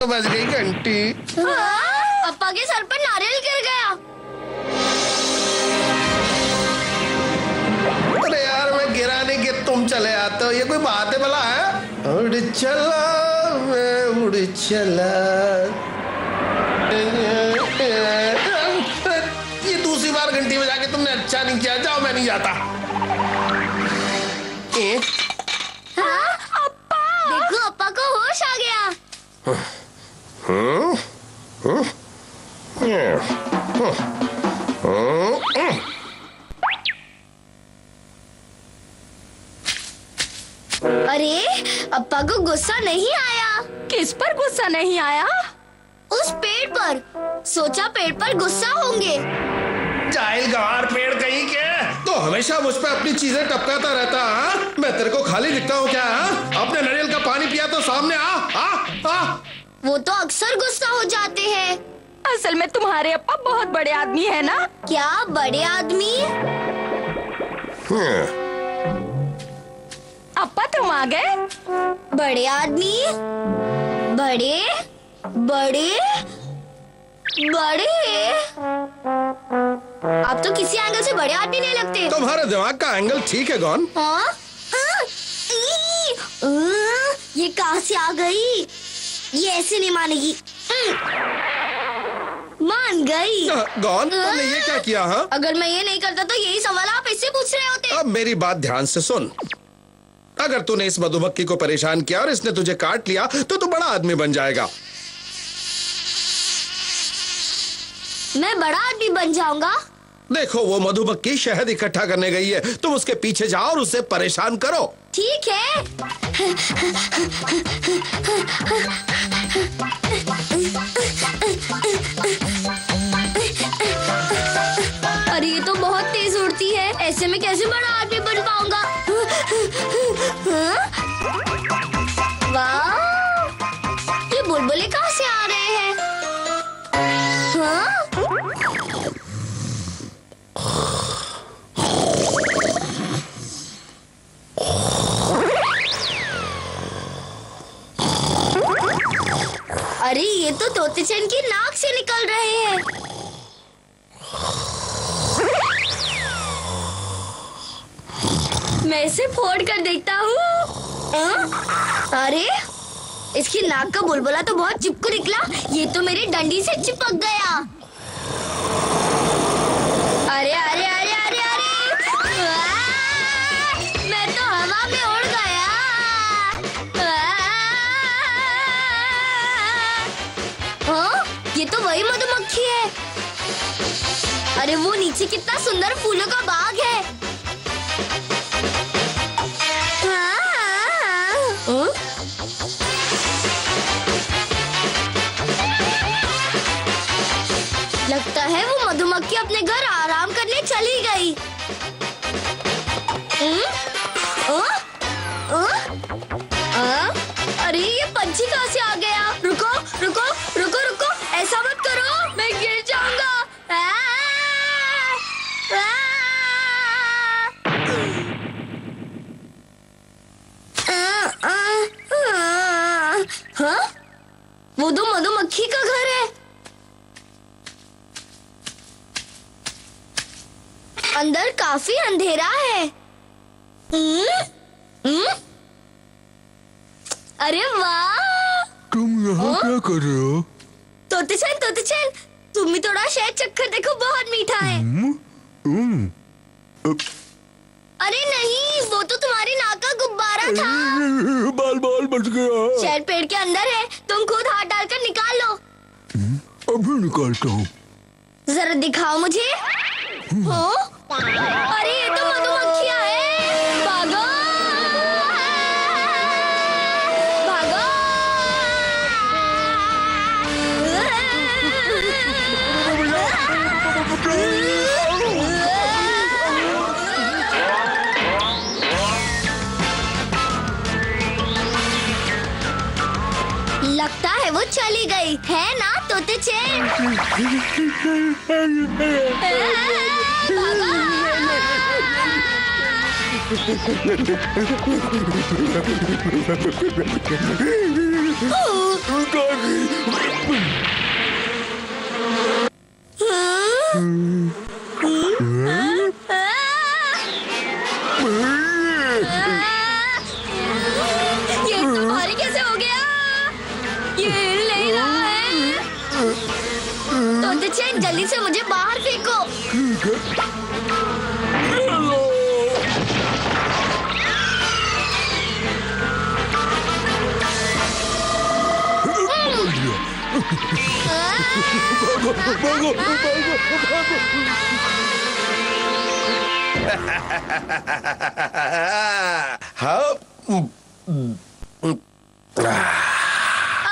तो बज गई घंटी। पापा के सर पर नारियल गिर गया। अरे यार मैं गिरा नहीं कि तुम चले आते हो, ये कोई बात है भला है? उड़ चला मैं उड़ चला। ये दूसरी बार घंटी बजा के तुमने अच्छा नहीं किया, जाओ मैं नहीं जाता। अप्पा देखो, अप्पा को होश आ गया। अरे अप्पा को गुस्सा नहीं आया। किस पर गुस्सा नहीं आया? उस पेड़ पर। सोचा पेड़ पर गुस्सा होंगे। जाहिल गवार पेड़ कहीं के, तो हमेशा मुझ पे अपनी चीजें टपकाता रहता। मैं तेरे को खाली दिखता हूँ क्या? अपने नारियल का पानी पिया तो सामने आ। वो तो अक्सर गुस्सा हो जाते हैं। असल में तुम्हारे अप्पा बहुत बड़े आदमी है ना। क्या बड़े आदमी? अप्पा तुम आ गए। बड़े आदमी? बड़े बड़े बड़े? आप तो किसी एंगल से बड़े आदमी नहीं लगते। तुम्हारे दिमाग का एंगल ठीक है गॉन। हाँ? ये कहाँ से आ गई? ये ऐसे नहीं मानेगी। मान गई। गॉन तुमने ये क्या किया? हाँ, अगर मैं ये नहीं करता तो यही सवाल आप इससे पूछ रहे होते। अब मेरी बात ध्यान से सुन। अगर तूने इस मधुमक्खी को परेशान किया और इसने तुझे काट लिया तो तू बड़ा आदमी बन जाएगा। मैं बड़ा आदमी बन जाऊंगा। देखो वो मधुमक्खी शहद इकट्ठा करने गई है, तुम उसके पीछे जाओ और उसे परेशान करो। ठीक है। अरे ये तो बहुत तेज उड़ती है, ऐसे में कैसे बड़ा आदमी बन पाऊंगा? वाह, ये बुलबुले कहाँ से आ रहे हैं? हाँ? अरे ये तो तोतेचन की नाक से निकल रहे हैं। मैं इसे फोड़ कर देखता हूँ। अरे इसकी नाक का बुलबुला तो बहुत चिपकू निकला। ये तो मेरी डंडी से चिपक गया। अरे अरे अरे अरे अरे, मैं तो हवा में उड़ गया। हाँ, ये तो वही मधुमक्खी है। अरे वो नीचे कितना सुंदर फूलों का बाग है। लगता है वो मधुमक्खी अपने घर आराम करने चली गई। अरे ये पंछी कहाँ से आ गया? रुको रुको रुको रुको, ऐसा मत करो, मैं गिर जाऊंगा। हाँ? वो तो मधुमक्खी का घर है। अंदर काफी अंधेरा है। अरे वाह! तुम यहाँ क्या कर रहे हो? तोतेचन, तुम भी थोड़ा शहद चक्कर देखो, बहुत मीठा है। अरे नहीं, वो तो तुम्हारी नाक का गुब्बारा था। बाल बाल बच गया। शहद पेड़ के अंदर है, तुम खुद हाथ डालकर निकाल लो। अभी निकालता हूँ। जरा दिखाओ मुझे। हो? अरे ये तो मधुमक्खियाँ हैं। भागो भागो। लगता है वो चली गई है ना तोतेचन? भागो। ये तो भारी कैसे हो गया? ये हिल नहीं रहा है। तो चैन जल्दी से मुझे बाहर फेंको। हाँ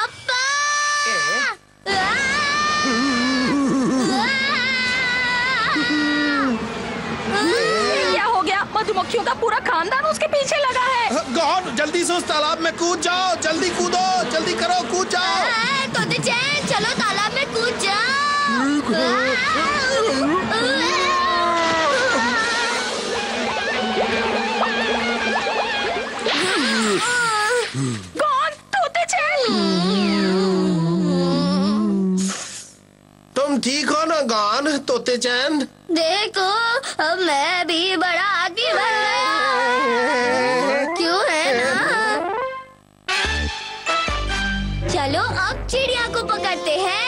अप्पा! क्या हो गया? मधुमक्खियों का पूरा खानदान उसके पीछे लगा है। गॉड, जल्दी से उस तालाब में कूद जाओ, जल्दी कूदो, जल्दी करो, कूद जाओ। तो चैन चलो तालाब में कूद जाओ। कौन? तोते चैन। तुम ठीक हो ना गॉन, तोते चैन? देखो अब मैं भी बड़ा आदमी बन गया। क्यों है ना? चलो अब चिड़िया को पकड़ते हैं।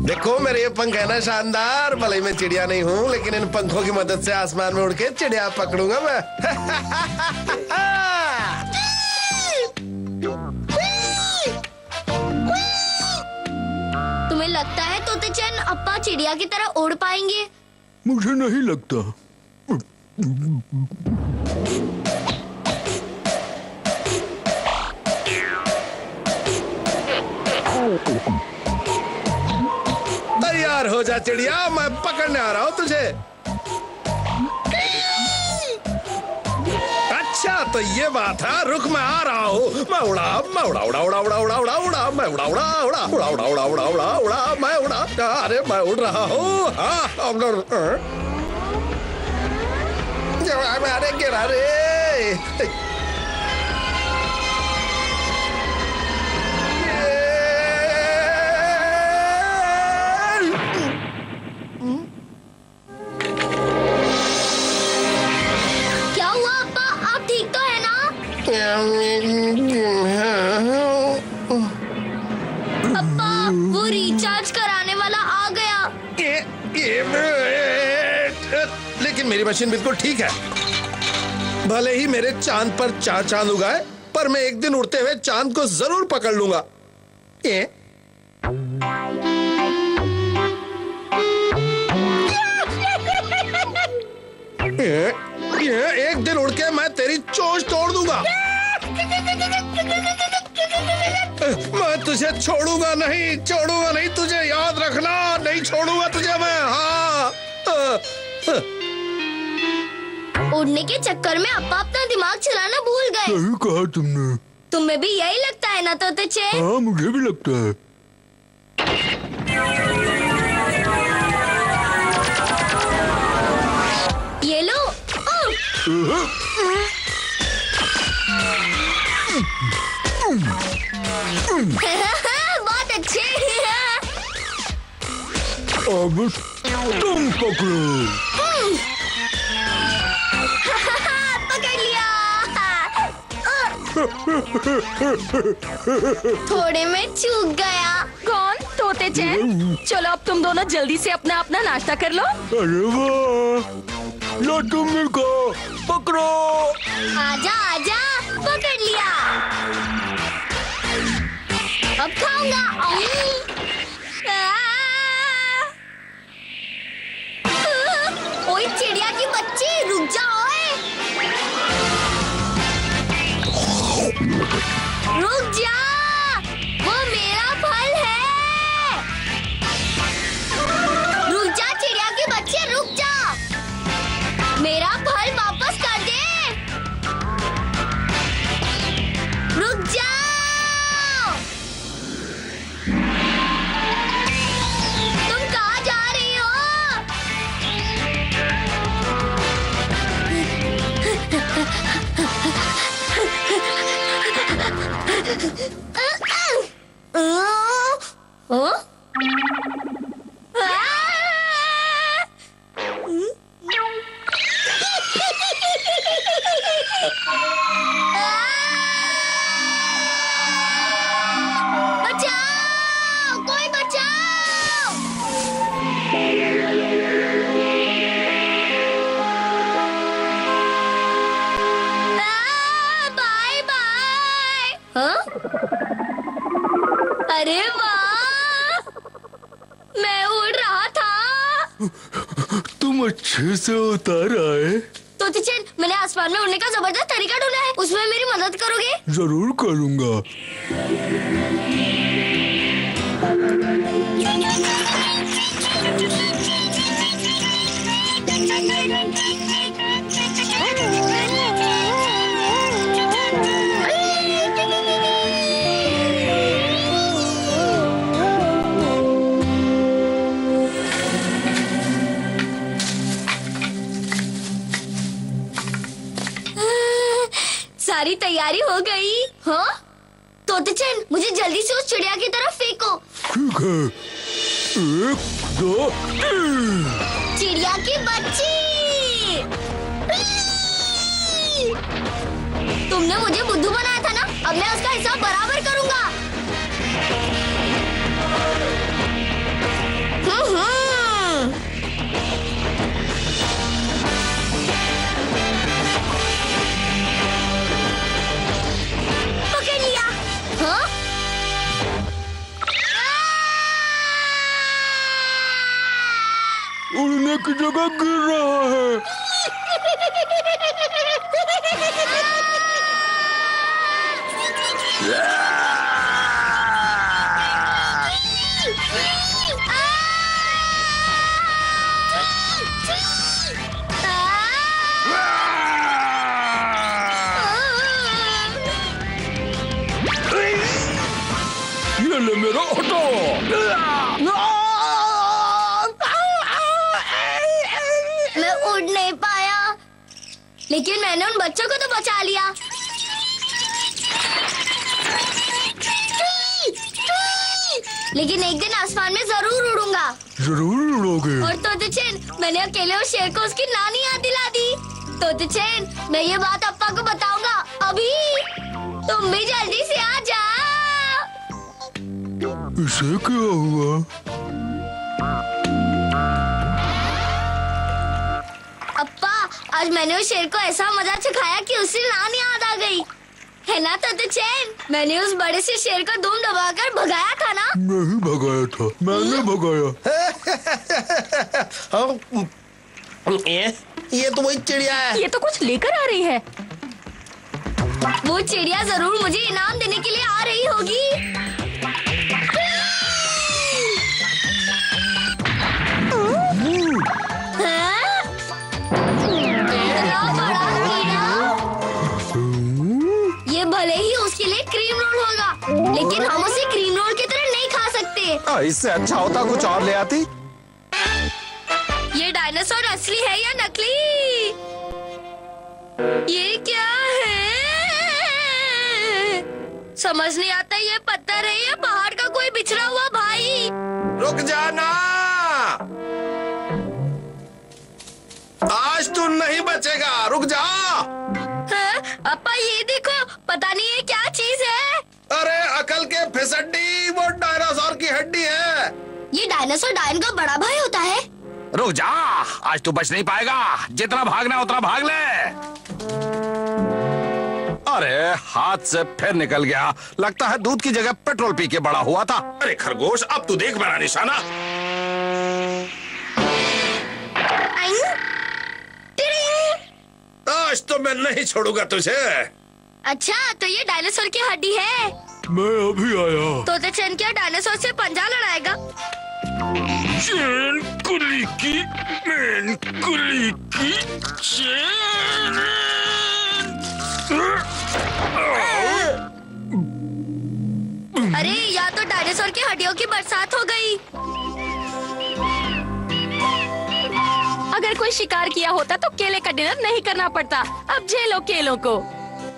देखो मेरे ये पंख है ना शानदार। भले ही मैं चिड़िया नहीं हूँ, लेकिन इन पंखों की मदद से आसमान में उड़ के चिड़िया पकड़ूंगा मैं। तुम्हें लगता है तोते चैन अप्पा चिड़िया की तरह उड़ पाएंगे? मुझे नहीं लगता। तैयार हो जा चिड़िया, मैं पकड़ने आ रहा हूँ तुझे। अच्छा तो ये बात है, रुक मैं आ रहा हूँ। मैं उड़ा मैं उड़ा उड़ा उड़ा उड़ा उड़ा उड़ा उड़ा मैं उड़ा उड़ा उड़ा उड़ा उड़ा उड़ा उड़ा उड़ा उड़ा मैं उड़ा। अरे मैं उड़ रहा हूँ। हाँ अरे गिरा रे। क्या हुआ अप्पा? आप ठीक तो है ना? अप्पा वो रिचार्ज कराने वाला आ गया। लेकिन मेरी मशीन बिल्कुल ठीक है। भले ही मेरे चांद पर 4 चांद उगाए, पर मैं एक दिन उड़ते हुए चांद को जरूर पकड़ लूंगा। एक दिन उड़ के मैं तेरी चोंच तोड़ दूंगा। मैं तुझे छोड़ूंगा नहीं तुझे याद रखना, नहीं छोड़ूंगा तुझे मैं। हाँ उड़ने के चक्कर में अप्पा अपना दिमाग चलाना भूल गए। सही कहा तुमने। तुम्हें भी यही लगता है ना तोते चैन? हाँ मुझे भी लगता है। ये लो। बहुत अच्छे। अब तुम पकड़ो। पकड़ लिया। थोड़े में चूक गया। कौन? तोते चैन। चलो अब तुम दोनों जल्दी से अपना अपना नाश्ता कर लो। अरे वाह, लो तुम मेरे को पकड़ो। आजा आजा, पकड़ लिया। अब खाऊंगा। ओए चिड़िया की बच्ची, रुक जा ओए। रुक जा, वो मेरा फल है। रुक जा चिड़िया की बच्ची, रुक जा। मेरा फल वापस कर दे। रुक जाओ। तुम कहाँ जा रही हो? बचाओ, कोई बचाओ। Bye bye. हाँ? अरे वाह, मैं उड़ रहा था। तुम अच्छे से उतर आए। तो तिचन, मैंने आसमान में उड़ने का जबरदस्त तरीका ढूंढा है, उसमें मेरी मदद करोगे? जरूर करूंगा। सारी तैयारी हो गई। हाँ? तोतेचन, मुझे जल्दी से उस चिड़िया की तरफ फेंको। ठीक है, 1, 2, 3। चिड़िया की बच्ची। तुमने मुझे बुद्धू बनाया था ना, अब मैं उसका हिसाब बराबर करूंगा। पकड़ लिया। हाँ? उड़ने की जगह गिर रहा है। ये ले मेरा ऑटो। मैं उड़ नहीं पाया, लेकिन मैंने उन बच्चों को तो बचा लिया। लेकिन एक दिन आसमान में जरूर उड़ूंगा। जरूर उड़ोगे। और तोतेचन, मैंने अकेले उस शेर को उसकी नानी याद दिला दी। तोतेचन, मैं ये बात अप्पा को बताऊंगा अभी। तुम भी जल्दी से आ जाओ। इसे क्या हुआ? अप्पा, आज मैंने उस शेर को ऐसा मजा चखाया कि उससे नानी याद आ गई। है ना तोतेचन? मैंने उस बड़े से शेर को धूम दबाकर भगाया था ना? नहीं भगाया था, मैंने भगाया। ये तो वही चिड़िया है। ये तो कुछ लेकर आ रही है। वो चिड़िया जरूर मुझे इनाम देने के लिए आ रही होगी। हाँ? इतना बड़ा कीड़ा? ये भले ही उसके लिए क्रीम रोल होगा, लेकिन हम उसे क्रीम रोल की तरह नहीं खा सकते। इससे अच्छा होता कुछ और ले आती। ये डायनासोर असली है या नकली? ये क्या है? समझ नहीं आता, ये पत्थर है या पहाड़ का कोई बिछड़ा हुआ भाई? रुक जाना, आज तू नहीं बचेगा, रुक जा। हाँ? अप्पा ये देखो, पता नहीं ये क्या चीज है। अरे अकल के फिसड्डी, वो डायनासोर की हड्डी है। ये डायनासोर डायन का बड़ा भाई होता है। रुक जा, आज तू बच नहीं पाएगा। जितना भागना है उतना भाग ले। अरे हाथ से फिर निकल गया, लगता है दूध की जगह पेट्रोल पी के बड़ा हुआ था। अरे खरगोश, अब तू देख मेरा निशाना। आज तो मैं नहीं छोड़ूंगा तुझे। अच्छा, तो ये डायनासोर की हड्डी है। मैं अभी आया। तोतेचन क्या डायनासोर से पंजा लड़ाएगा? चैन कुली की, मैन कुली की चैन। अरे, या तो डायनासोर की हड्डियों की बरसात हो गई। अगर कोई शिकार किया होता तो केले का डिनर नहीं करना पड़ता। अब झेलो केलों को।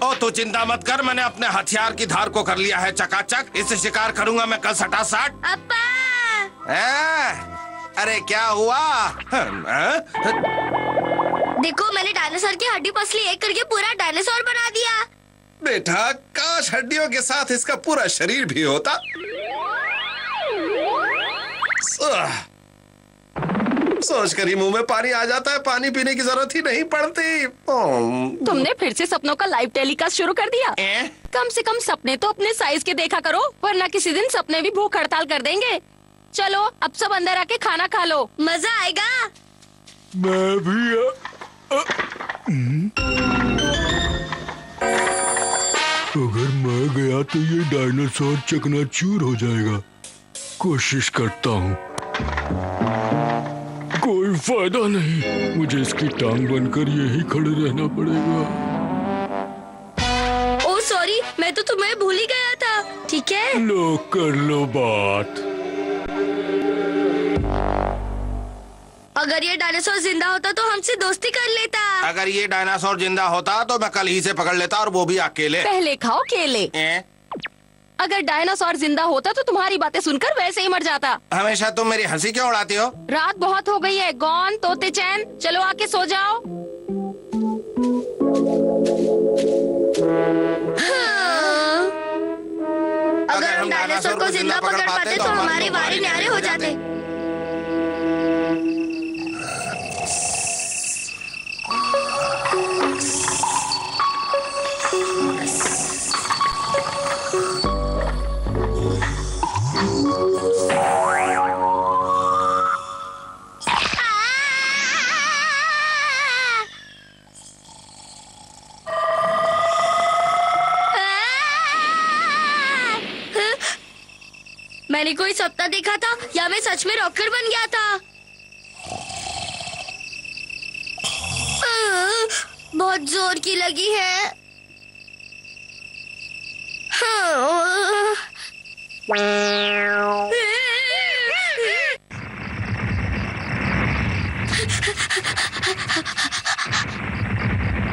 ओ तू चिंता मत कर, मैंने अपने हथियार की धार को कर लिया है चकाचक। इससे शिकार करूंगा मैं कल सटासट। अप्पा अरे क्या हुआ? देखो, मैंने डायनासोर की हड्डी पसली एक करके पूरा डायनासोर बना दिया। बेटा, काश हड्डियों के साथ इसका पूरा शरीर भी होता। सोच कर ही मुंह में पानी आ जाता है, पानी पीने की जरूरत ही नहीं पड़ती। तुमने फिर से सपनों का लाइव टेलीकास्ट शुरू कर दिया। कम से कम सपने तो अपने साइज के देखा करो, वरना किसी दिन सपने भी भूख हड़ताल कर देंगे। चलो अब सब अंदर आके खाना खा लो, मजा आएगा। मैं भी अगर मैं गया तो ये डायनासोर चकनाचूर हो जाएगा। कोशिश करता हूँ, कोई फायदा नहीं, मुझे इसकी टांग बनकर यही खड़े रहना पड़ेगा। ओ सॉरी, मैं तो तुम्हें भूल ही गया था। ठीक है, लो कर लो बात। अगर ये डायनासोर जिंदा होता तो हमसे दोस्ती कर लेता। अगर ये डायनासोर जिंदा होता तो मैं कल ही से पकड़ लेता, और वो भी अकेले। पहले खाओ केले। अगर डायनासोर जिंदा होता तो तुम्हारी बातें सुनकर वैसे ही मर जाता। हमेशा तुम मेरी हंसी क्यों उड़ाती हो? रात बहुत हो गई है। गौन, तोते चैन, चलो आके सो जाओ। हाँ। अगर हम डायनासोर को जिंदा पकड़ पाते तो हमारे वारे न्यारे हो जाते। मैंने कोई सपना देखा था या मैं सच में रॉकेट बन गया था? बहुत जोर की लगी है।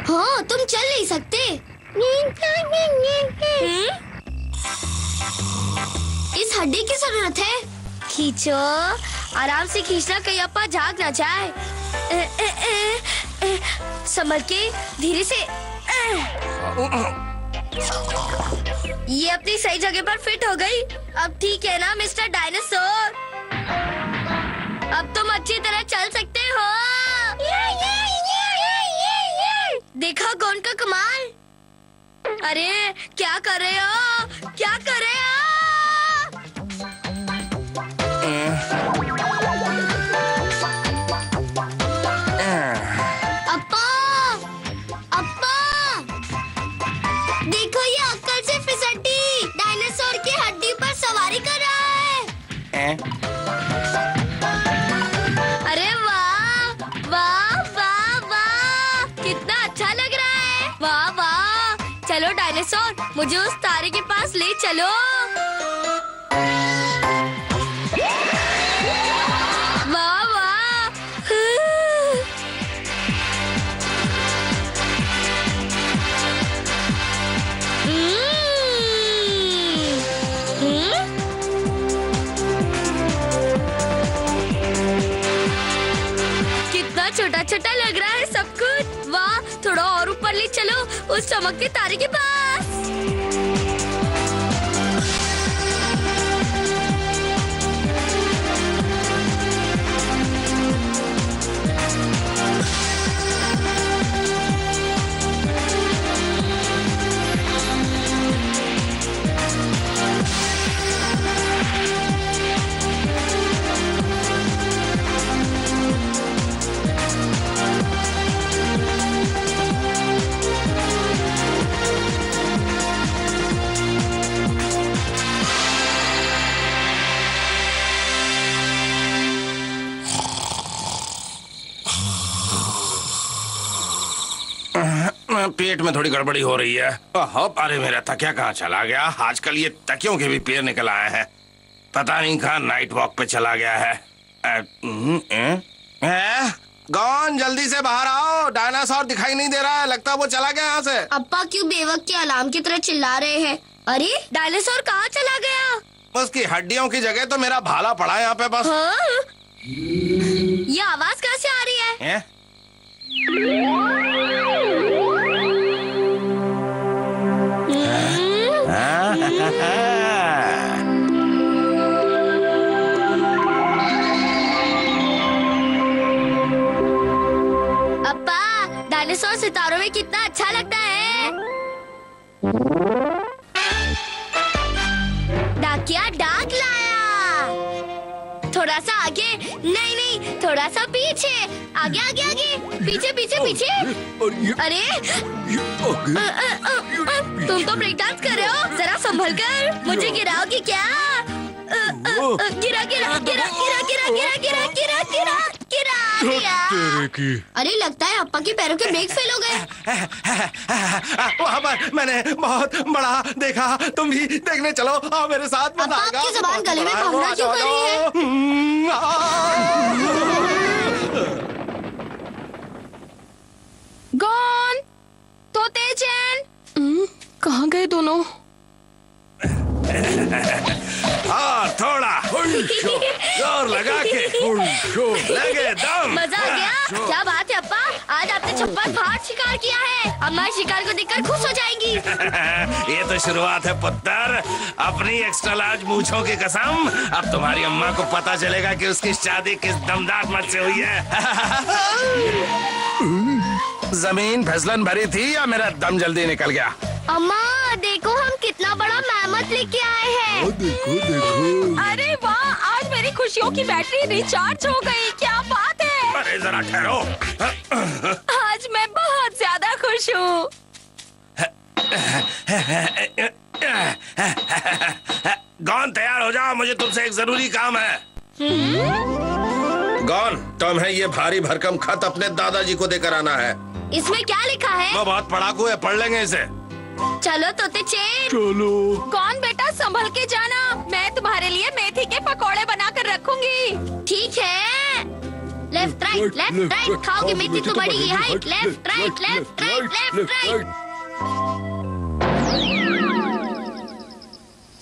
हाँ, तुम चल नहीं सकते। इस हड्डी की जरूरत है। खींचो, आराम से खींचना, कहीं अपा झाग ना जाए। संभल के, धीरे से। ये अपनी सही जगह पर फिट हो गई। अब ठीक है ना मिस्टर डायनासोर? अब तुम अच्छी तरह चल सकते हो। देखा कौन का कमाल? अरे क्या कर रहे हो, क्या कर रहे हो? अप्पा, अप्पा, देखो ये अक्कल से फिसड्डी डायनासोर की हड्डी पर सवारी कर रहा है। अरे वाह वाह वाह वाह, कितना अच्छा लग रहा है। वाह वाह, चलो डायनासोर, मुझे उस तारे के पास ले चलो। वाह वाह, कितना छोटा छोटा लग रहा है सब कुछ। वाह, थोड़ा और ऊपर ले चलो, उस चमकते तारे के पास। पेट में थोड़ी गड़बड़ी हो रही है। अरे मेरा तकिया कहाँ चला गया? आजकल ये तकियों के भी पैर निकल आए हैं। पता नहीं कहाँ नाइट वॉक पे चला गया है। गौन जल्दी से बाहर आओ, डायनासोर दिखाई नहीं दे रहा है, लगता है वो चला गया यहाँ से। अप्पा क्यों बेवक के अलार्म की तरह चिल्ला रहे हैं? अरे डायनासोर कहाँ चला गया? उसकी हड्डियों की जगह तो मेरा भाला पड़ा है यहाँ पे बस। हाँ? ये आवाज कहाँ से आ रही है? अप्पा डायनासोर सितारों में कितना अच्छा लगता है। डाकिया डाक लाया। थोड़ा सा आगे, नहीं नहीं थोड़ा सा पीछे, आगे आगे आगे, पीछे पीछे पीछे। अरे तुम तो ब्रेक डांस कर रहे हो, जरा संभल कर, मुझे गिराओगे क्या? गिरा गिरा गिरा गिरा गिरा गिरा गिरा गिरा गिरा गिरा दिया। अरे लगता है अप्पा के पैरों के ब्रेक फेल हो गए। वहाँ पर मैंने बहुत बड़ा देखा, तुम भी देखने चलो, आओ मेरे साथ। अप्पा आपकी जुबान गले में भंगड़ा क्यों कर रही है? गौन, तोते चैन, कहाँ गए दोनों? हाँ थोड़ा जोर लगा के लगे दम। मजा आ गया। क्या बात है अप्पा, आज आपने छप्पर फाड़ शिकार किया है। अम्मा शिकार को देखकर खुश हो जाएंगी। ये तो शुरुआत है पुत्र, अपनी एक्स्ट्रा लार्ज मूंछों की कसम। अब तुम्हारी अम्मा को पता चलेगा कि उसकी शादी किस दमदार मर्द से हुई है। जमीन फिसलन भरी थी या मेरा दम जल्दी निकल गया? अम्मा देखो हम कितना बड़ा मेहमत लेके आए हैं। देखो देखो। अरे वाह, आज मेरी खुशियों की बैटरी रिचार्ज हो गई। क्या बात है। अरे जरा ठहरो। आज मैं बहुत ज्यादा खुश हूँ। गौन तैयार हो जाओ, मुझे तुमसे एक जरूरी काम है। गौन तुम्हें ये भारी भरकम खत अपने दादाजी को देकर आना है। इसमें क्या लिखा है? वो बहुत पढ़ाकू है, पढ़ लेंगे इसे। चलो तोते चैन। चलो। कौन बेटा संभल के जाना, मैं तुम्हारे लिए मेथी के पकोड़े बनाकर रखूंगी। ठीक है। लेफ्ट राइट लेफ्ट राइट, खाओगे मेथी तो बढ़ेगी height. Left right left right left right.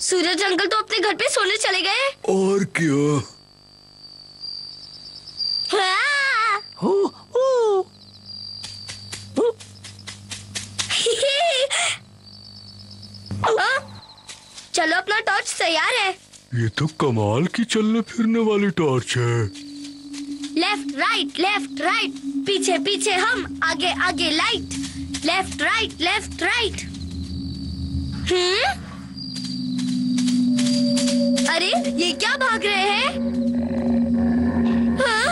Suraj uncle तो अपने घर पे सोने चले गए। और क्या? चलो अपना टॉर्च तैयार है। ये तो कमाल की चलने फिरने वाली टॉर्च है। लेफ्ट राइट, पीछे पीछे हम, आगे आगे लाइट। Left right. अरे ये क्या भाग रहे हैं? हाँ?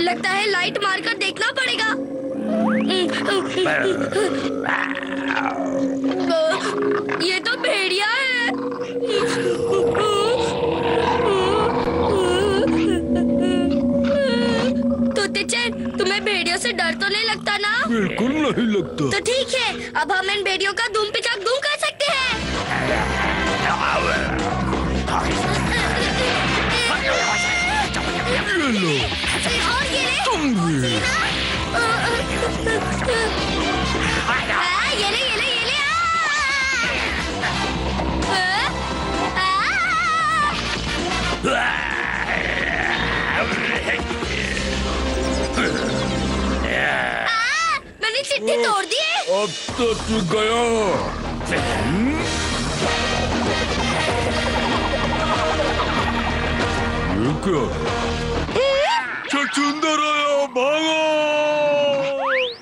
लगता है लाइट मारकर देखना पड़ेगा। ये तो भेड़िया है। तोते चैन, तुम्हें भेड़ियों से डर तो नहीं लगता ना? बिल्कुल नहीं लगता। तो ठीक है, अब हम इन भेड़ियों का धूम पिचाक धूम कर सकते हैं। ये लो। और ये ले। तुम भी। ये ले मैंने चिट्ठी तोड़ दी है। अब तो तू गया। ये क्या? छछूंदर आया, भागो!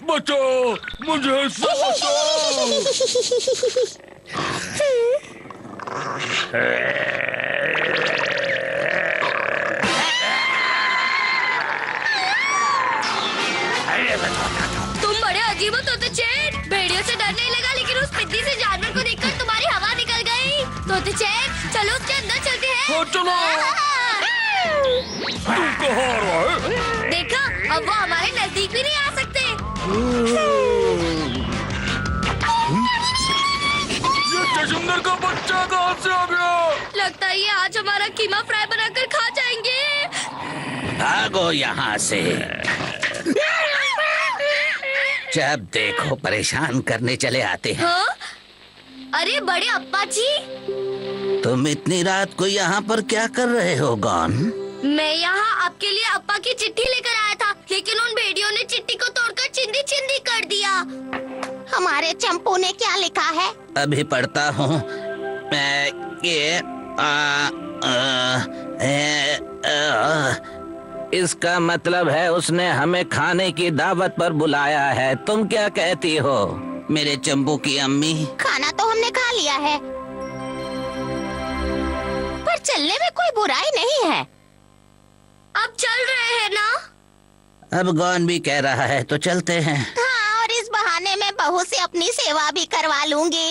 बचाओ, मुझे इससे बचाओ! तुम बड़े अजीब हो तोते चैन। भेड़ियों से डर नहीं लगा, लेकिन उस पिद्दी से जानवर को देखकर तुम्हारी हवा निकल गई। तोते चैन चलो उसके अंदर चलते हैं। हाँ, चलो। तुम कहाँ आ रहा है? देखा, अब वो हमारे नजदीक भी नहीं आ सकते। ये छछूंदर का बच्चा कहाँ से आ गया? लगता है आइए आज हमारा कीमा फ्राई बनाकर खा जाएंगे। भागो यहाँ से। जब देखो परेशान करने चले आते हैं। हाँ? अरे बड़े अप्पा जी, तुम इतनी रात को यहाँ पर क्या कर रहे हो गॉन? मैं यहाँ आपके लिए अप्पा की चिट्ठी लेकर आया था, लेकिन उन भेड़ियों ने चिट्ठी को तोड़कर चिंदी चिंदी कर दिया। हमारे चंपू ने क्या लिखा है? अभी पढ़ता हूँ। ये इसका मतलब है उसने हमें खाने की दावत पर बुलाया है। तुम क्या कहती हो मेरे चंपू की अम्मी? खाना तो हमने खा लिया है, पर चलने में कोई बुराई नहीं है। अब चल रहे हैं ना? अब गॉन भी कह रहा है तो चलते हैं। हाँ, और इस बहाने मैं बहू से अपनी सेवा भी करवा लूंगी।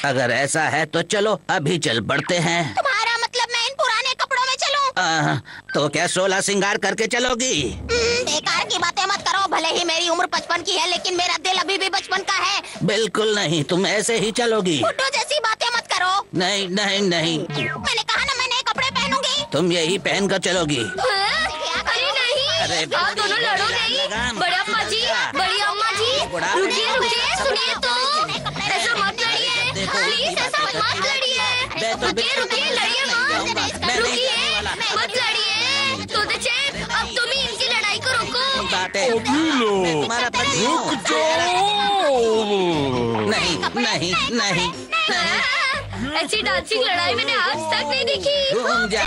अगर ऐसा है तो चलो अभी चल पड़ते हैं। तुम्हारा मतलब मैं इन पुराने कपड़ों में चलूं? तो क्या 16 श्रृंगार करके चलोगी? बेकार की बातें मत करो। भले ही मेरी उम्र 55 की है, लेकिन मेरा दिल अभी भी बचपन का है। बिल्कुल नहीं, तुम ऐसे ही चलोगी। बुड्ढो जैसी बातें मत करो। नहीं नहीं नहीं, मैंने कहा ना, मैं नए कपड़े पहनूंगी। तुम यही पहन कर चलोगी। अरे नहीं, अरे आप दोनों लड़ोगे ही। बड़े अम्मा जी, बड़ी अम्मा जी, रुकिए रुकिए, सुनिए तो। ऐसा मत लड़िए प्लीज, ऐसा मत लड़िए। रुकिए रुकिए, लड़िए मत, रुकिए मत लड़िए। तो अब तुम ही इनकी लड़ाई को रोको। तुम्हारा पति हूँ। नहीं नहीं नहीं, ऐसी डांसिंग लड़ाई मैंने आज तक नहीं देखी। रुक जाओ।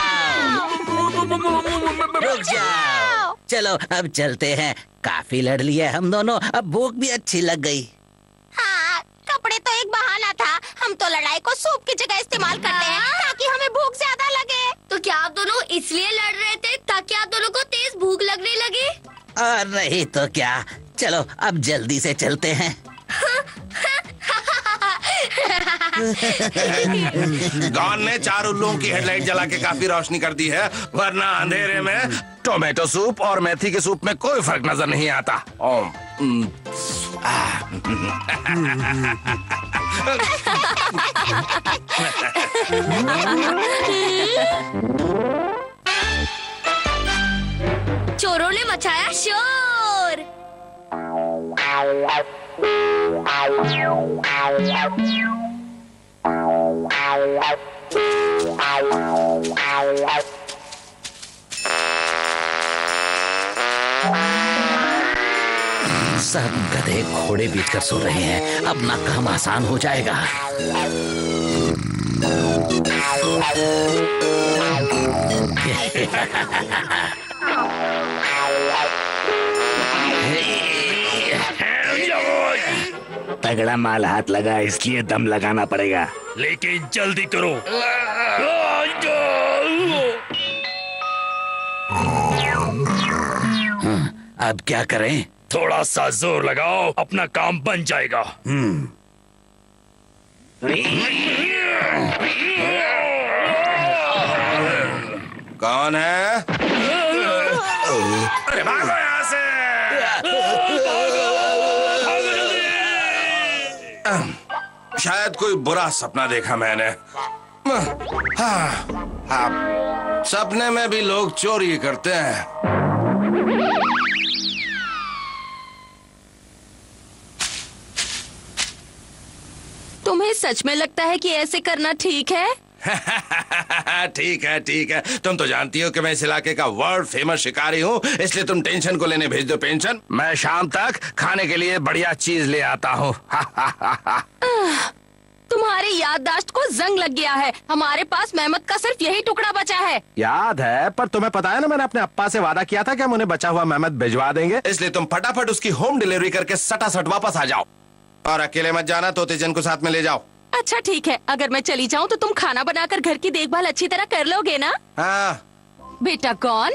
चलो अब चलते हैं। काफी लड़ लिए हम दोनों, अब भूख भी अच्छी लग गई। हाँ, कपड़े तो एक बहाना था। हम तो लड़ाई को सूप की जगह इस्तेमाल करते हैं ताकि हमें भूख ज्यादा लगे। तो क्या आप दोनों इसलिए लड़ रहे थे ताकि आप दोनों को तेज भूख लगने लगे? और नहीं तो क्या। चलो अब जल्दी से चलते हैं। गॉन ने 4 उल्लुओं की हेडलाइट जला के काफी रोशनी कर दी है, वरना अंधेरे में टोमेटो सूप और मेथी के सूप में कोई फर्क नजर नहीं आता। चोरों ने मचाया शोर। सब गधे घोड़े बीच कर सो रहे हैं, अपना काम आसान हो जाएगा। तगड़ा माल हाथ लगा, इसलिए दम लगाना पड़ेगा। लेकिन जल्दी करो। अब क्या करें? थोड़ा सा जोर लगाओ, अपना काम बन जाएगा। कौन है? अरे भागो यहाँ से। शायद कोई बुरा सपना देखा मैंने। हाँ, सपने में भी लोग चोरी करते हैं। तुम्हें सच में लगता है कि ऐसे करना ठीक है? ठीक है ठीक है, तुम तो जानती हो कि मैं इस इलाके का वर्ल्ड फेमस शिकारी हूँ, इसलिए तुम टेंशन को लेने भेज दो पेंशन। मैं शाम तक खाने के लिए बढ़िया चीज ले आता हूँ। तुम्हारी याददाश्त को जंग लग गया है। हमारे पास मेहमत का सिर्फ यही टुकड़ा बचा है। याद है, पर तुम्हें पता है ना, मैंने अपने अप्पा से वादा किया था कि हम उन्हें बचा हुआ मेहमत भिजवा देंगे। इसलिए तुम फटाफट उसकी होम डिलीवरी करके सटासट वापस आ जाओ, और अकेले मत जाना, तोतेजन को साथ में ले जाओ। अच्छा ठीक है, अगर मैं चली जाऊँ तो तुम खाना बनाकर घर की देखभाल अच्छी तरह कर लोगे ना? हाँ। बेटा कौन,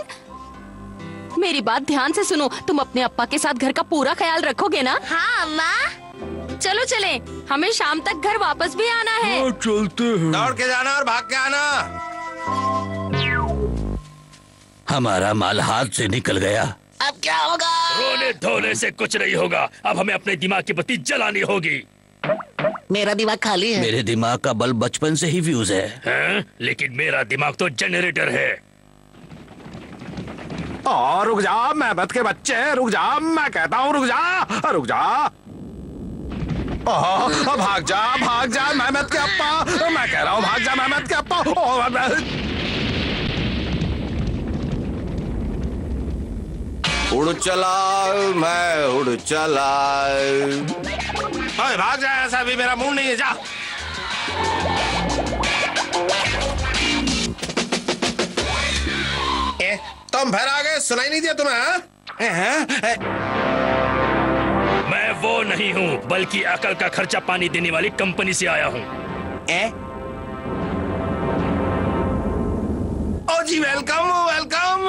मेरी बात ध्यान से सुनो। तुम अपने अप्पा के साथ घर का पूरा ख्याल रखोगे ना? हाँ अम्मा। चलो चले, हमें शाम तक घर वापस भी आना है। हाँ, चलते हैं। दौड़ के जाना और भाग के आना। हमारा माल हाथ से निकल गया। अब क्या होगा? रोने धोने से कुछ नहीं होगा, अब हमें अपने दिमाग की बत्ती जलानी होगी। मेरा दिमाग खाली है। मेरे दिमाग का बल्ब बचपन से ही फ्यूज है। हैं? लेकिन मेरा दिमाग तो जनरेटर है। रुक जा मेहमत के बच्चे, रुक जा, मैं कहता हूँ रुक जा, रुक जा। भाग जा मेहमत के अप्पा, मैं कह रहा हूँ भाग जा मेहमत के अप्पा। उड़ चला मैं उड़ चला। भाग जा, ऐसा भी मेरा मूड नहीं है, जा। तुम फिर आ गए, सुनाई नहीं दिया तुम्हें? मैं वो नहीं हूँ, बल्कि अकल का खर्चा पानी देने वाली कंपनी से आया हूँ। ओ जी वेलकम वेलकम।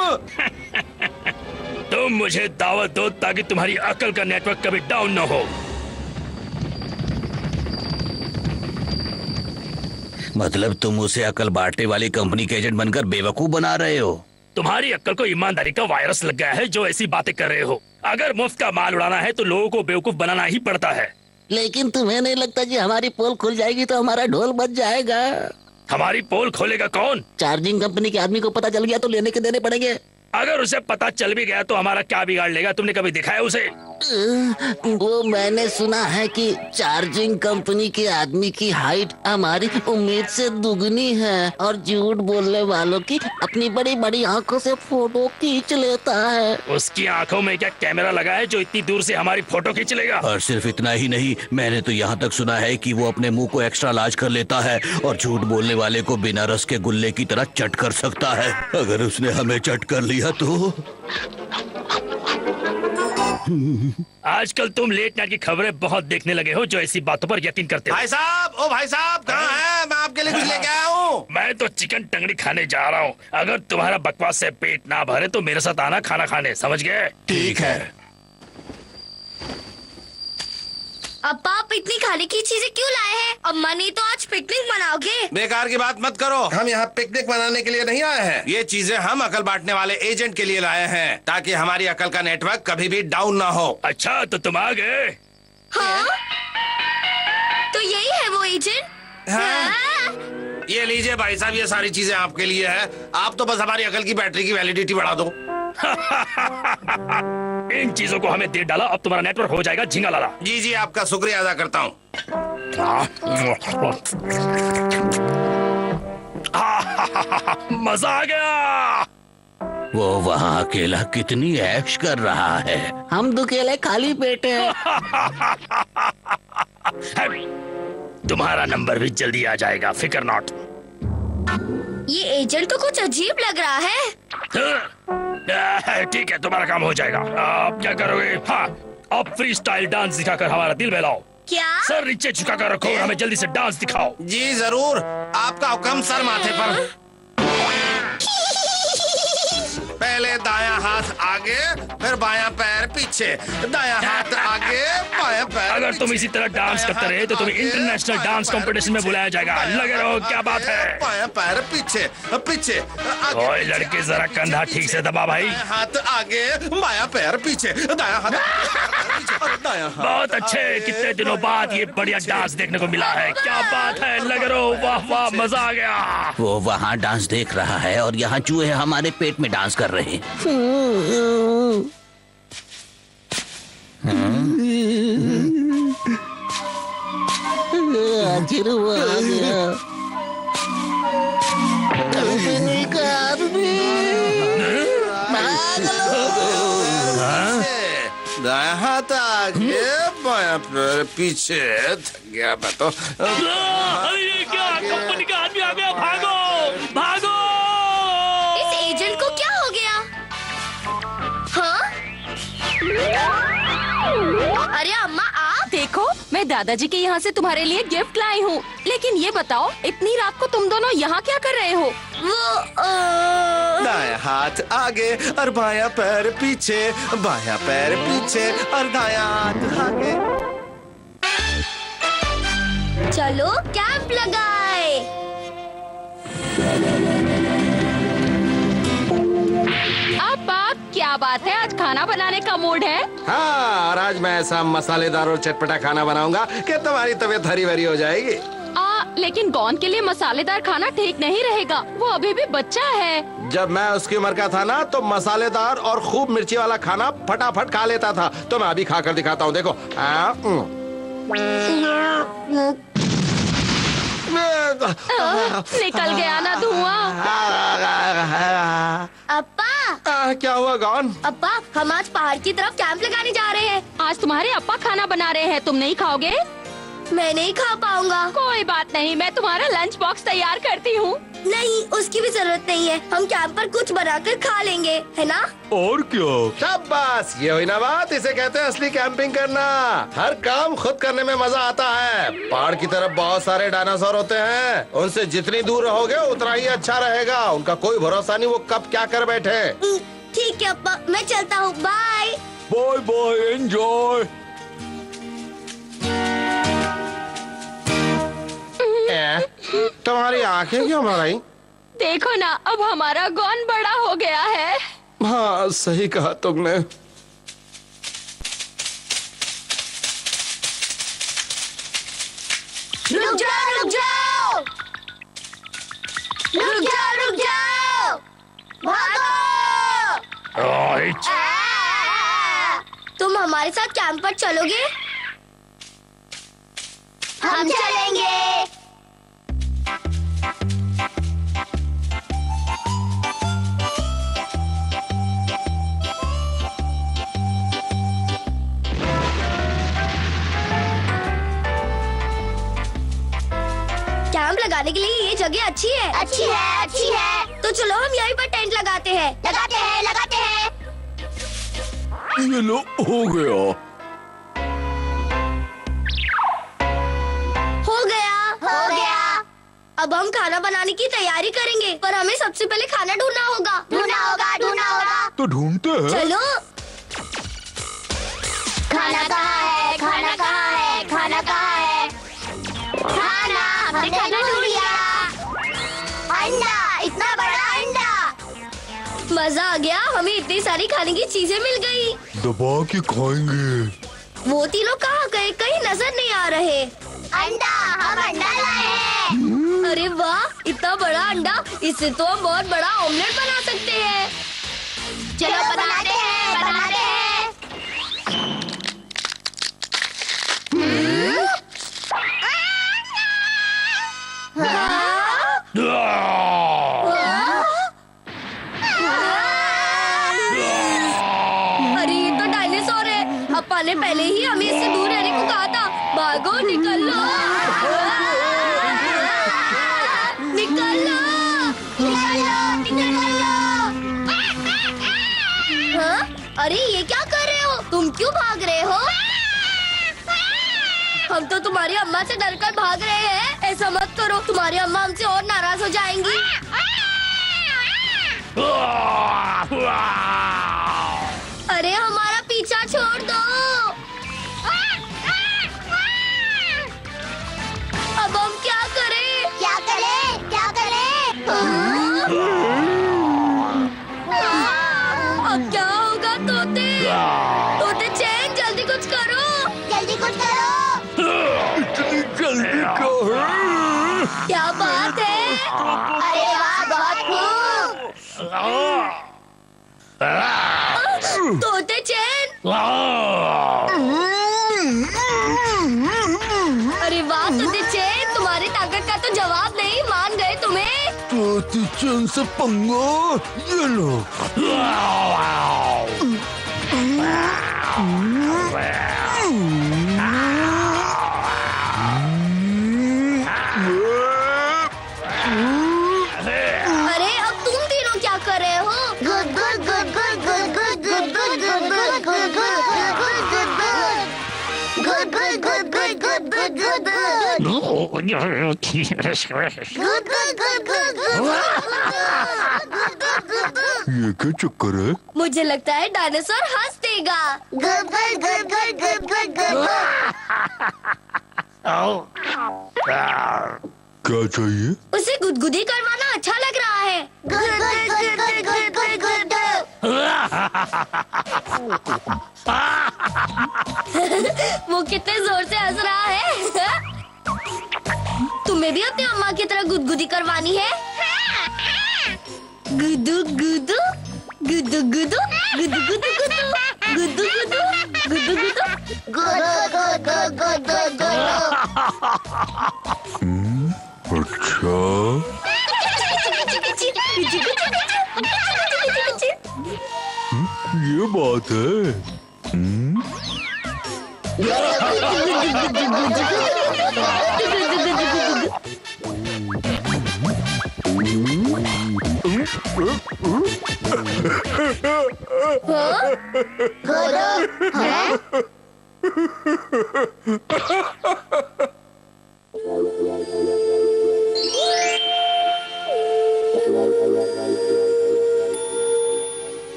तुम मुझे दावत दो ताकि तुम्हारी अकल का नेटवर्क कभी डाउन न हो। मतलब तुम उसे अकल बांटने वाली कंपनी के एजेंट बनकर बेवकूफ बना रहे हो? तुम्हारी अक्ल को ईमानदारी का वायरस लग गया है जो ऐसी बातें कर रहे हो। अगर मुफ्त का माल उड़ाना है तो लोगों को बेवकूफ बनाना ही पड़ता है। लेकिन तुम्हें नहीं लगता जी हमारी पोल खुल जाएगी तो हमारा ढोल बच जाएगा? हमारी पोल खोलेगा कौन? चार्जिंग कंपनी के आदमी को पता चल गया तो लेने के देने पड़ेंगे। अगर उसे पता चल भी गया तो हमारा क्या बिगाड़ लेगा? तुमने कभी देखा है उसे? वो मैंने सुना है कि चार्जिंग कंपनी के आदमी की हाइट हमारी उम्मीद से दुगनी है और झूठ बोलने वालों की अपनी बड़ी बड़ी आंखों से फोटो खींच लेता है। उसकी आंखों में क्या कैमरा लगा है जो इतनी दूर से हमारी फोटो खींच लेगा? और सिर्फ इतना ही नहीं, मैंने तो यहाँ तक सुना है कि वो अपने मुंह को एक्स्ट्रा लार्ज कर लेता है और झूठ बोलने वाले को बिना रस के गुल्ले की तरह चट कर सकता है। अगर उसने हमें चट कर लिया तो आजकल तुम लेट नाइट की खबरें बहुत देखने लगे हो जो ऐसी बातों पर यकीन करते हो। भाई साहब कहाँ है? मैं आपके लिए कुछ लेके आया हूँ। मैं तो चिकन टंगड़ी खाने जा रहा हूँ। अगर तुम्हारा बकवास से पेट ना भरे तो मेरे साथ आना खाना खाने, समझ गए? ठीक है। अब आप इतनी खाने की चीजें क्यों लाए हैं? अम्मा नहीं तो आज पिकनिक मनाओगे? बेकार की बात मत करो, हम यहाँ पिकनिक मनाने के लिए नहीं आए हैं। ये चीजें हम अकल बांटने वाले एजेंट के लिए लाए हैं ताकि हमारी अकल का नेटवर्क कभी भी डाउन ना हो। अच्छा तो तुम आ गए? हाँ? तो यही है वो एजेंट? हाँ? ये लीजिए भाई साहब, ये सारी चीजें आपके लिए है। आप तो बस हमारी अकल की बैटरी की वैलिडिटी बढ़ा दो। इन चीजों को हमें दे डाला, अब तुम्हारा नेटवर्क हो जाएगा झिंगा लाला। जी आपका शुक्रिया अदा करता हूँ। मजा आ गया। वो वहाँ अकेला कितनी ऐश कर रहा है, हम दुकेले खाली पेट हैं। तुम्हारा नंबर भी जल्दी आ जाएगा, फिकर नॉट। ये एजेंट तो कुछ अजीब लग रहा है। ठीक है, तुम्हारा काम हो जाएगा। आप क्या करोगे? हाँ, अब फ्री स्टाइल डांस दिखाकर हमारा दिल बहलाओ। क्या? सर नीचे झुकाकर रखो और हमें जल्दी से डांस दिखाओ। जी जरूर, आपका हुक्म सर माथे पर। पहले दायां हाथ आगे, फिर बायां पैर पीछे, दायां हाथ आगे, बायां पैर अगर पीछे। तुम इसी तरह डांस करते रहे तो तुम्हें इंटरनेशनल डांस कंपटीशन में बुलाया जाएगा। लगे रहो, क्या बात है? बायां पैर पीछे पीछे आगे, ओए लड़के, जरा कंधा ठीक से दबा भाई। दायां हाथ आगे, बायां पैर पीछे, दायां हाथ पीछे और दायां हाथ बहुत अच्छे, आगे, कितने दिनों बाद ये बढ़िया डांस देखने को मिला है। क्या बात है, लगे रहो, वाह वाह, मजा आ गया। वो वहाँ डांस देख रहा है और यहाँ चूहे हमारे पेट में डांस कर रहे हैं। दायां हाथ आगे, बायां पैर पीछे। थक गया मैं तो। अरे ये क्या, कंपनी का आदमी आ गया, भागो भागो। इस एजेंट को क्या हो गया? हाँ? अरे अम्मा आप? देखो, मैं दादाजी के यहाँ से तुम्हारे लिए गिफ्ट लाई हूँ। लेकिन ये बताओ, इतनी रात को तुम दोनों यहाँ क्या कर रहे हो? वो दायां हाथ आगे और बायां पैर पीछे, बायां पैर पीछे और दायां हाथ आगे। चलो कैंप लगाए। अब क्या बात है, आज खाना बनाने का मूड है? हाँ, और आज मैं ऐसा मसालेदार और चटपटा खाना बनाऊंगा कि तुम्हारी तबीयत हरी भरी हो जाएगी। लेकिन गॉन के लिए मसालेदार खाना ठीक नहीं रहेगा, वो अभी भी बच्चा है। जब मैं उसकी उम्र का था ना तो मसालेदार और खूब मिर्ची वाला खाना फटाफट खा लेता था। तो मैं अभी खाकर दिखाता हूँ, देखो। निकल गया ना धुआं। अप्पा क्या हुआ गॉन? अप्पा, हम आज पहाड़ की तरफ कैंप लगाने जा रहे हैं। आज तुम्हारे अप्पा खाना बना रहे हैं, तुम नहीं खाओगे? मैं नहीं खा पाऊंगा। कोई बात नहीं, मैं तुम्हारा लंच बॉक्स तैयार करती हूँ। नहीं, उसकी भी जरूरत नहीं है, हम कैंप पर कुछ बनाकर खा लेंगे, है ना? और क्या? शाबाश, ये हुई ना बात, इसे कहते हैं असली कैंपिंग करना। हर काम खुद करने में मजा आता है। पहाड़ की तरफ बहुत सारे डायनासोर होते हैं, उनसे जितनी दूर रहोगे उतना ही अच्छा रहेगा। उनका कोई भरोसा नहीं, वो कब क्या कर बैठे। ठीक है अप्पा, मैं चलता हूँ, बाय। Bye bye, enjoy. तुम्हारी आंखें क्यों भर? देखो ना, अब हमारा गॉन बड़ा हो गया है। हाँ, सही कहा तुमने। रुक जाओ, रुक जाओ, रुक जाओ, रुक जाओ, भागो। तुम हमारे साथ कैंप पर चलोगे? हम चलेंगे। कैंप लगाने के लिए ये जगह अच्छी है। अच्छी है, अच्छी है। तो चलो हम यहीं पर टेंट लगाते हैं। लगाते हैं, लगाते हैं। ये लो, हो गया। हो गया, हो गया। अब हम खाना बनाने की तैयारी करेंगे, पर हमें सबसे पहले खाना ढूंढना होगा। ढूंढना होगा, ढूंढना होगा। तो ढूंढते हैं। चलो। खाना कहाँ है? खाना कहाँ है? खाना कहाँ है? खाना, हमने खाना ढूंढ लिया। अंडा, इतना बड़ा अंडा। मजा आ गया, हमें इतनी सारी खाने की चीजें मिल गई। दबा के खाएंगे। वो तीनों कहाँ गए? कहीं नजर नहीं आ रहे। अंडा, हम अंडा लाए हैं। अरे वाह, इतना बड़ा अंडा, इससे तो हम बहुत बड़ा ऑमलेट बना सकते हैं। चलो बनाते हैं, बनाते हैं। अरे ये तो डायनासोर है। अप्पा ने पहले ही हमें इससे दूर रहने को कहा था। भागो, निकल लो, निकल लो, निकल लो, निकल लो। हाँ? अरे ये क्या कर रहे हो? तुम क्यों भाग रहे हो? हम तो तुम्हारी अम्मा से डरकर भाग रहे हैं। ऐसा मत करो, तुम्हारी अम्मा हमसे और नाराज हो जाएंगी। अरे हमारा पीछा छोड़ दो। अब हम क्या करें? क्या करें? क्या करें? अब क्या होगा तोते? तोते चैन, जल्दी कुछ करो, जल्दी कुछ करो। इतनी जल्दी क्यों है? क्या बात है? अरे वाह, बहुत खूब। तोते चैन। अरे वाह तोते चैन, तुम्हारी ताकत का तो जवाब नहीं। मान गए तुम्हें। तोते चैन से पंगा, ये लो। अरे अब तुम तीनों क्या कर रहे हो? Good good good good good good good good good good good good good good good good good ये क्या चक्कर है? मुझे लगता है डायनासोर हंस देगा। Good good good good good good good. क्या चाहिए? उसे गुदगुदी करवाना अच्छा लग रहा है। Good good good good good good good. वो कितने जोर से हंस रहा है। तुम्हें भी अपनी अम्मा की तरह गुदगुदी करवानी है। गुदू गुदू गुदू गुदू गुदू गुदू गुदू गुदू गुदू गुदू गुदू अच्छा, ये बात है।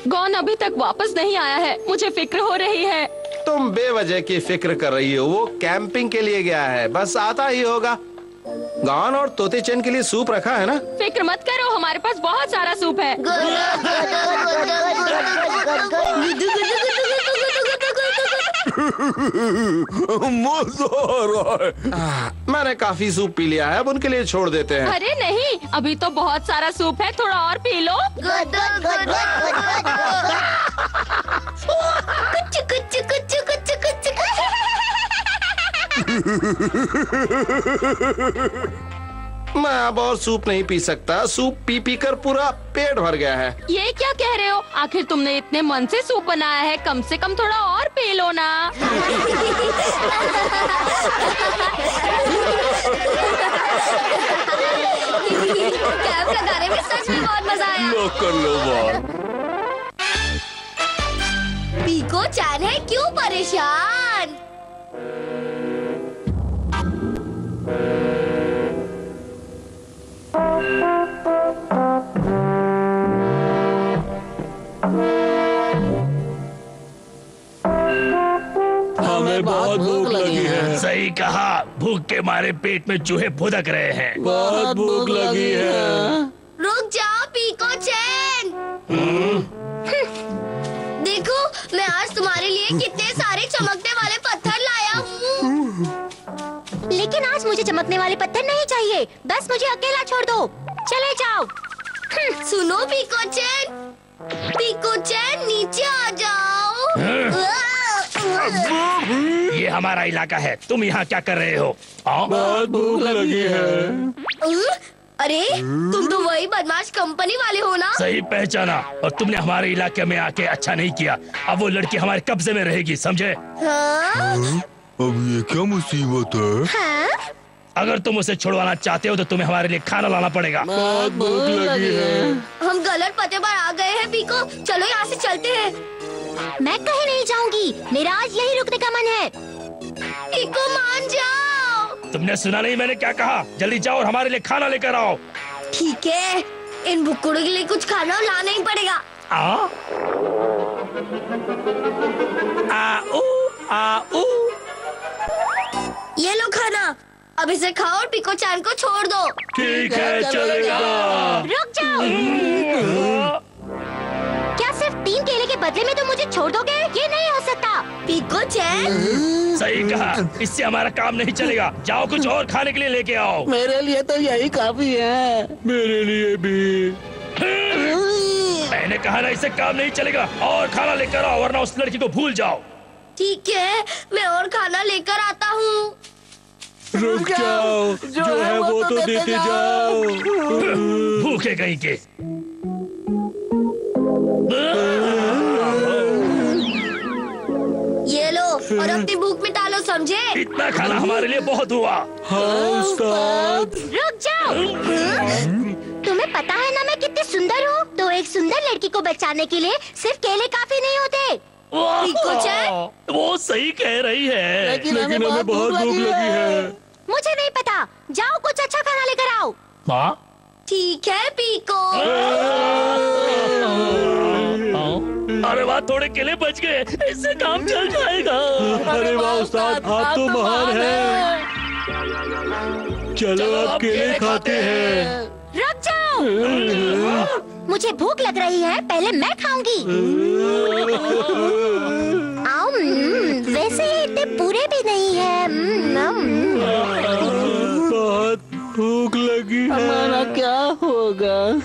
गॉन अभी तक वापस नहीं आया है, मुझे फिक्र हो रही है। तुम बेवजह की फिक्र कर रही हो। वो कैंपिंग के लिए गया है, बस आता ही होगा। गॉन और तोते चैन के लिए सूप रखा है ना? फिक्र मत करो, हमारे पास बहुत सारा सूप है। मजा आ रहा है। मैंने काफी सूप पी लिया है, अब उनके लिए छोड़ देते हैं। अरे नहीं, अभी तो बहुत सारा सूप है, थोड़ा और पी लो। कुछ कुछ कुछ कुछ कुछ। मैं अब और सूप नहीं पी सकता। सूप पी पी कर पूरा पेट भर गया है। ये क्या कह रहे हो? आखिर तुमने इतने मन से सूप बनाया है, कम से कम थोड़ा और पी लो ना। कैंप लगाने में सच में बहुत मजा आया। लो कर लो बात। पीको चैन है क्यों परेशान? हमें बहुत भूख लगी है। सही कहा, भूख के मारे पेट में चूहे फुदक रहे हैं। बहुत भूख लगी है। रुक जाओ पीको चैन। देखो मैं आज तुम्हारे लिए कितने सारे चमकने वाले पत्थर लाया हूँ। लेकिन आज मुझे चमकने वाले पत्थर नहीं चाहिए, बस मुझे अकेला छोड़ दो। चले जाओ। सुनो पीको चैन नीचे आ जाओ। ये हमारा इलाका है, तुम यहाँ क्या कर रहे हो? बहुत भूख लगी है। अरे तुम तो वही बदमाश कंपनी वाले हो ना? सही पहचाना, और तुमने हमारे इलाके में आके अच्छा नहीं किया। अब वो लड़की हमारे कब्जे में रहेगी, समझे? हाँ? अब ये क्या मुसीबत है? हाँ? अगर तुम उसे छुड़वाना चाहते हो तो तुम्हें हमारे लिए खाना लाना पड़ेगा। बहुत भूख लगी है। हम गलत पते पर आ गए हैं पीको, चलो यहाँ से चलते हैं। मैं कहीं नहीं जाऊंगी, मेरा आज यही रुकने का मन है। पीको मान जाओ। तुमने सुना नहीं मैंने क्या कहा? जल्दी जाओ और हमारे लिए खाना लेकर आओ। ठीक है, इन भुक्कड़ों के लिए कुछ खाना लाना ही पड़ेगा। ये लो खाना, अब इसे खाओ और पीको चैन को छोड़ दो। ठीक है, चलेगा। रुक जाओ। क्या सिर्फ 3 केले के बदले में तुम मुझे छोड़ दोगे? ये नहीं हो सकता। पीको चैन, सही कहा, इससे हमारा काम नहीं चलेगा। जाओ कुछ और खाने के लिए लेके आओ। मेरे लिए तो यही काफी है। मेरे लिए भी। मैंने कहा ना, इससे काम नहीं चलेगा। और खाना लेकर आओ, वरना उस लड़की को भूल जाओ। ठीक है, मैं और खाना लेकर आता हूँ। रुक जाओ, जो है वो तो देते जाओ। भूखे कहीं के। ये लो और अपनी भूख मिटा लो, समझे? इतना खाना हमारे लिए बहुत हुआ। हाँ उस्ताद। रुक जाओ। तुम्हें पता है ना मैं कितनी सुंदर हूँ? तो एक सुंदर लड़की को बचाने के लिए सिर्फ केले काफी नहीं होते। वो सही कह रही है। लेकिन हमें बहुत भूख लगी है। मुझे नहीं पता, जाओ कुछ अच्छा खाना लेकर आओ। ठीक है पीको। अरे वाह, थोड़े केले बच गए, इससे काम चल जाएगा। अरे वाह उस्ताद, आप तो महान हैं। चलो अब केले खाते हैं। रुक जाओ। मुझे भूख लग रही है, पहले मैं खाऊंगी। वे है। बहुत भूख लगी है। हमारा क्या होगा?